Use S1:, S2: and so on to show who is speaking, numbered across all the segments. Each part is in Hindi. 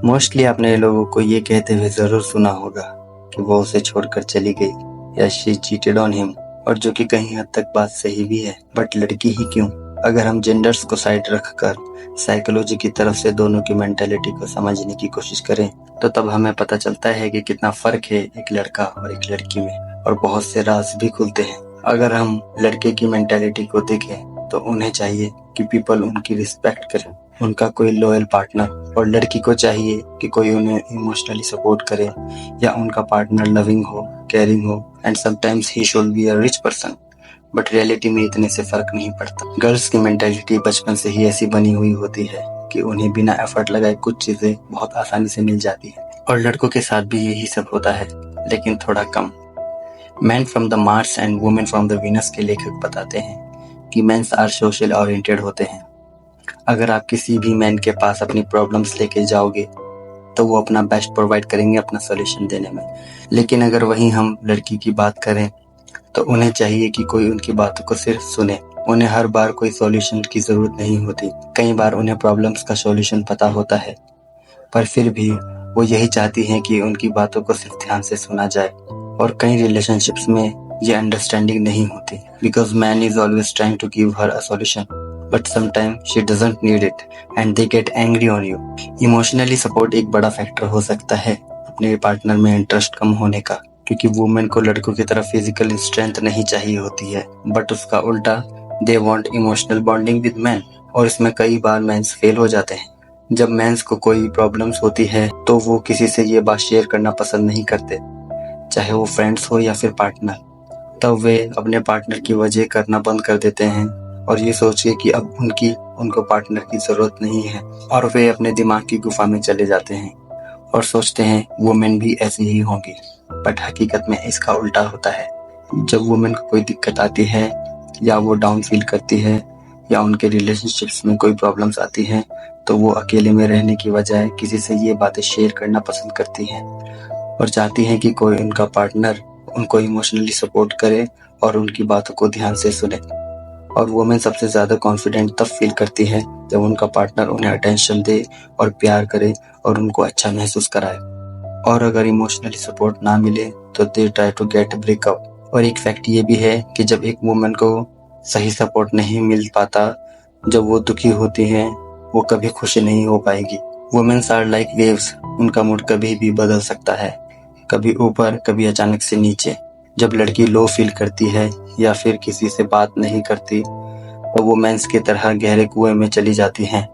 S1: मोस्टली आपने लोगों को ये कहते हुए ज़रूर सुना होगा कि वो उसे छोड़कर चली गई या शी चीटेड ऑन हिम, और जो कि कहीं हद तक बात सही भी है। बट लड़की ही क्यों? अगर हम जेंडर्स को साइड रखकर साइकोलॉजी की तरफ से दोनों की मेंटालिटी को समझने की कोशिश करें तो तब हमें पता चलता है कि कितना फ़र्क है एक लड़का और एक लड़की में, और बहुत से राज भी खुलते हैं। अगर हम लड़के की मेंटालिटी को देखें तो उन्हें चाहिए कि पीपल उनकी रिस्पेक्ट करें, उनका कोई लॉयल पार्टनर, और लड़की को चाहिए कि कोई उन्हें इमोशनली सपोर्ट करे या उनका पार्टनर लविंग हो, केयरिंग हो, and sometimes he should be a rich person. But reality में इतने से फर्क नहीं पड़ता। गर्ल्स की मेंटालिटी बचपन से ही ऐसी बनी हुई होती है कि उन्हें बिना एफर्ट लगाए कुछ चीजें बहुत आसानी से मिल जाती है, और लड़कों के साथ भी यही सब होता है, लेकिन थोड़ा कम। Man from the Mars and women from the Venus के लेखक बताते हैं कि मेंस आर सोशल ओरिएंटेड होते हैं। अगर आप किसी भी मैन के पास अपनी प्रॉब्लम्स लेके जाओगे तो वो अपना बेस्ट प्रोवाइड करेंगे अपना सॉल्यूशन देने में। लेकिन अगर वहीं हम लड़की की बात करें तो उन्हें चाहिए कि कोई उनकी बातों को सिर्फ सुने। उन्हें हर बार कोई सॉल्यूशन की जरूरत नहीं होती। कई बार उन्हें प्रॉब्लम्स का सॉल्यूशन पता होता है, पर फिर भी वो यही चाहती हैं कि उनकी बातों को सिर्फ ध्यान से सुना जाए। और कई रिलेशनशिप्स में ये अंडरस्टैंडिंग नहीं होती, because man is always trying to give her a solution, but sometime she doesn't need it and they get angry on you. Emotionally support एक बड़ा फैक्टर हो सकता है अपने पार्टनर में इंटरेस्ट कम होने का, क्योंकि वुमेन को लड़कों की तरह फिजिकल स्ट्रेंथ नहीं चाहिए होती है, बट उसका उल्टा they want emotional bonding with man. और इसमें कई बार मेंस फेल हो जाते हैं। जब मेंस को कोई प्रॉब्लम्स होती है तो वो किसी से ये बात शेयर करना पसंद नहीं करते, चाहे वो फ्रेंड्स हो या फिर पार्टनर। तब वे अपने पार्टनर की वजह करना बंद कर देते हैं और ये सोच के कि अब उनको पार्टनर की जरूरत नहीं है, और वे अपने दिमाग की गुफा में चले जाते हैं और सोचते हैं वुमेन भी ऐसी ही होंगी। बट हकीकत में इसका उल्टा होता है। जब वुमेन को कोई दिक्कत आती है या वो डाउन फील करती है या उनके रिलेशनशिप्स में कोई प्रॉब्लम्स आती हैं तो वो अकेले में रहने की बजाय किसी से ये बातें शेयर करना पसंद करती हैं और चाहती हैं कि कोई उनका पार्टनर उनको इमोशनली सपोर्ट करे और उनकी बातों को ध्यान से सुने। और वुमेन सबसे ज्यादा कॉन्फिडेंट तब फील करती है जब उनका पार्टनर उन्हें अटेंशन दे और प्यार करे और उनको अच्छा महसूस कराए। और अगर इमोशनली सपोर्ट ना मिले तो they try to get breakup. और एक फैक्ट ये भी है कि जब एक वुमेन को सही सपोर्ट नहीं मिल पाता, जब वो दुखी होती है, वो कभी खुश नहीं हो पाएगी। वुमेन्स आर लाइक वेव्स, उनका मूड कभी भी बदल सकता है, कभी ऊपर कभी अचानक से नीचे। जब लड़की लो फील करती है या फिर किसी से बात नहीं करती तो वो मेंस की तरह गहरे कुएं में चली जाती हैं,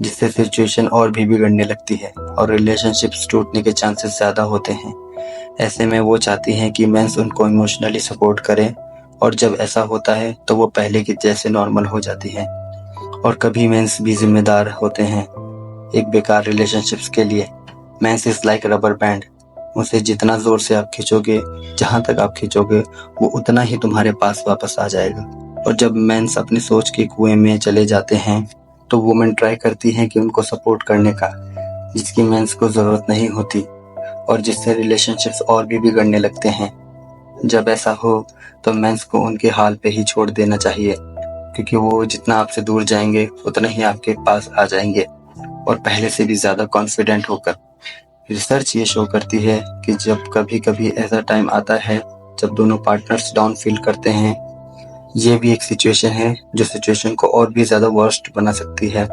S1: जिससे सिचुएशन और भी बिगड़ने लगती है और रिलेशनशिप्स टूटने के चांसेस ज्यादा होते हैं। ऐसे में वो चाहती हैं कि मेंस उनको इमोशनली सपोर्ट करें, और जब ऐसा होता है तो वो पहले के जैसे नॉर्मल हो जाती है। और कभी मेंस भी जिम्मेदार होते हैं एक बेकार रिलेशनशिप्स के लिए। Men's is like rubber band, उसे जितना जोर से आप खींचोगे, जहां तक आप खींचोगे, वो उतना ही तुम्हारे पास वापस आ जाएगा। और जब मेंस अपनी सोच के कुएं में चले जाते हैं तो वुमेन ट्राई करती हैं कि उनको सपोर्ट करने का, जिसकी मेंस को जरूरत नहीं होती, और जिससे रिलेशनशिप्स और भी बिगड़ने लगते हैं। जब ऐसा हो तो मेंस को उनके हाल पे ही छोड़ देना चाहिए, क्योंकि वो जितना आपसे दूर जाएंगे उतना ही आपके पास आ जाएंगे, और पहले से भी ज्यादा कॉन्फिडेंट होकर। रिसर्च ये शो करती है कि जब कभी कभी ऐसा टाइम आता है जब दोनों पार्टनर्स डाउन फील करते हैं, ये भी एक सिचुएशन है जो सिचुएशन को और भी ज्यादा वर्स्ट बना सकती है।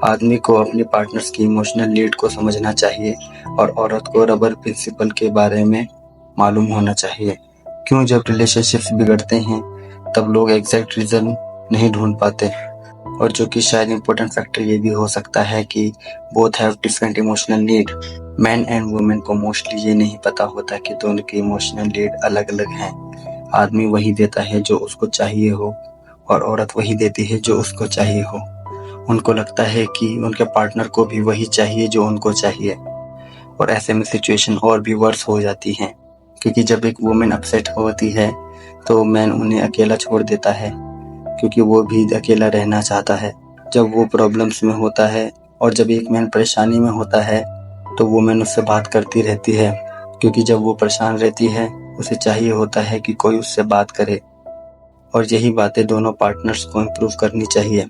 S1: आदमी को अपने पार्टनर्स की इमोशनल नीड को समझना चाहिए और औरत को रबर प्रिंसिपल के बारे में मालूम होना चाहिए। क्यों जब रिलेशनशिप्स बिगड़ते हैं तब लोग एग्जैक्ट रीजन नहीं ढूंढ पाते, और जो कि शायद इम्पोर्टेंट फैक्टर ये भी हो सकता है कि both have different emotional need. Man and women को मोस्टली ये नहीं पता होता कि दोनों की इमोशनल नीड अलग अलग हैं। आदमी वही देता है जो उसको चाहिए हो, और औरत वही देती है जो उसको चाहिए हो। उनको लगता है कि उनके पार्टनर को भी वही चाहिए जो उनको चाहिए, और ऐसे में सिचुएशन और भी वर्स हो जाती है, क्योंकि जब एक वुमेन अपसेट होती है तो मैन उन्हें अकेला छोड़ देता है, क्योंकि वो भी अकेला रहना चाहता है जब वो प्रॉब्लम्स में होता है। और जब एक मैन परेशानी में होता है तो वुमेन उससे बात करती रहती है, क्योंकि जब वो परेशान रहती है उसे चाहिए होता है कि कोई उससे बात करे। और यही बातें दोनों पार्टनर्स को इम्प्रूव करनी चाहिए।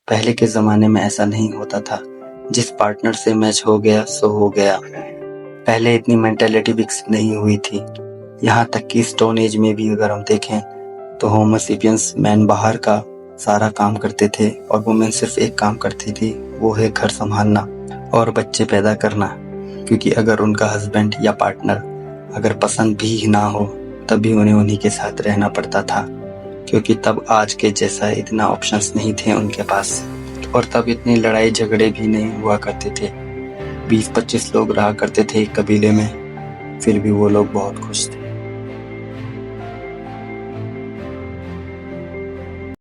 S1: पहले के ज़माने में ऐसा नहीं होता था। जिस पार्टनर से मैच हो गया सो हो गया। पहले इतनी मेंटेलिटी विकसित नहीं हुई थी। यहाँ तक कि स्टोन एज में भी अगर हम देखें तो होमो सेपियंस मैन बाहर का सारा काम करते थे और वुमेन सिर्फ एक काम करती थी, वो है घर संभालना और बच्चे पैदा करना। क्योंकि अगर उनका हस्बैंड या पार्टनर अगर पसंद भी ना हो तब भी उन्हें उन्हीं के साथ रहना पड़ता था, क्योंकि तब आज के जैसा इतना ऑप्शंस नहीं थे उनके पास और तब इतनी लड़ाई झगड़े भी नहीं हुआ करते थे। 20-25 लोग रहा करते थे एक कबीले में, फिर भी वो लोग बहुत खुश थे।